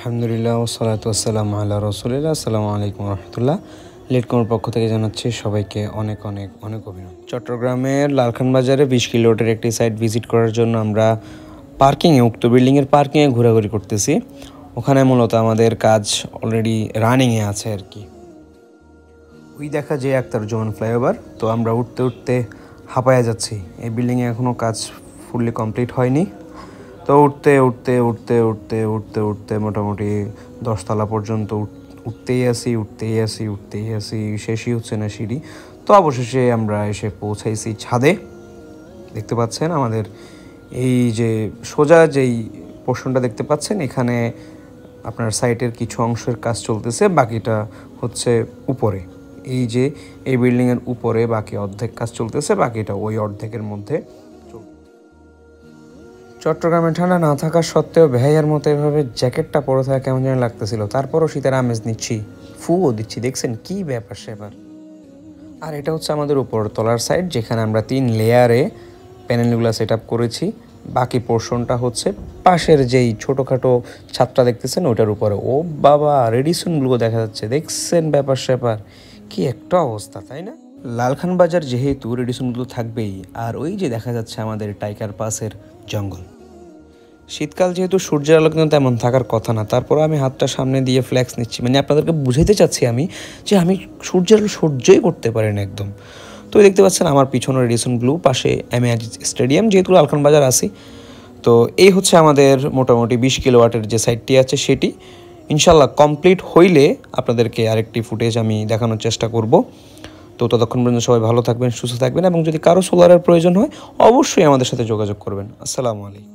আলহামদুলিল্লাহ ওয়াসসালাতু ওয়াসসালামু আলা রাসূলিল্লাহ। আসসালামু আলাইকুম রাহমাতুল্লাহ। লেটকমের পক্ষ থেকে জানাচ্ছি সবাইকে অনেক অনেক অনেক অভিনন্দন। চট্টগ্রামের লালখান বাজারে 20 কিলোমিটার একটি সাইট ভিজিট করার জন্য আমরা উক্ত বিল্ডিংয়ের পার্কিংয়ে ঘোরাঘুরি করতেছি। ওখানে মূলত আমাদের কাজ অলরেডি রানিংয়ে আছে আর কি। ওই দেখা যে আখতারুজ্জামান ফ্লাইওভার, তো আমরা উঠতে উঠতে হাঁপায়া যাচ্ছি। এই বিল্ডিংয়ে এখনও কাজ ফুললি কমপ্লিট হয়নি। তো উঠতে উঠতে উঠতে উঠতে উঠতে উঠতে মোটামুটি 10 তলা পর্যন্ত উঠতেই আসি, শেষই হচ্ছে না সিঁড়ি। তো অবশেষে আমরা এসে পৌঁছাইছি ছাদে। দেখতে পাচ্ছেন আমাদের এই যে সোজা যেই পোর্শনটা দেখতে পাচ্ছেন, এখানে আপনার সাইটের কিছু অংশের কাজ চলতেছে, বাকিটা হচ্ছে উপরে। এই যে এই বিল্ডিংয়ের উপরে বাকি অর্ধেক কাজ চলতেছে, বাকিটা ওই অর্ধেকের মধ্যে। চট্টগ্রামে ঠান্ডা না থাকা সত্ত্বেও ভেড়াইয়ার মতো এভাবে জ্যাকেটটা পরে থাকা কেমন যেন লাগতেছিল। তারপরও শীতের আমেজ নিচ্ছি, ফুও দিচ্ছি। দেখছেন কি ব্যাপার সেবার। আর এটা হচ্ছে আমাদের উপর তলার সাইড, যেখানে আমরা 3 লেয়ারে প্যানেলগুলো সেট আপ করেছি। বাকি পোর্শনটা হচ্ছে পাশের যেই ছোটোখাটো ছাদটা দেখতেছেন ওইটার উপরে। ও বাবা, রেডিসনগুলো দেখা যাচ্ছে, দেখছেন ব্যাপার স্যাপার, কি একটা অবস্থা, তাই না? লালখান বাজার যেহেতু রেডিসনগুলো থাকবেই। আর ওই যে দেখা যাচ্ছে আমাদের টাইগার পাসের জঙ্গল। শীতকাল যেহেতু সূর্যের আলো কিন্তু তেমন থাকার কথা না, তারপর আমি হাতটা সামনে দিয়ে ফ্ল্যাক্স নিচ্ছি। মানে আপনাদেরকে বুঝাইতে চাচ্ছি আমি যে আমি সূর্যের আলো সহ্যই করতে পারি না একদম। তো দেখতে পাচ্ছেন আমার পিছনে রেডিসন ব্লু, পাশে এম এ আজিজ স্টেডিয়াম, যেহেতু লালখান বাজার আসি। তো এই হচ্ছে আমাদের মোটামুটি 20 কিলোওয়াটের যে সাইটটি আছে সেটি ইনশাল্লাহ কমপ্লিট হইলে আপনাদেরকে আরেকটি ফুটেজ আমি দেখানোর চেষ্টা করব। তো ততক্ষণ পর্যন্ত সবাই ভালো থাকবেন, সুস্থ থাকবেন, এবং যদি কারো সোলারের প্রয়োজন হয় অবশ্যই আমাদের সাথে যোগাযোগ করবেন। আসসালামু আলাইকুম।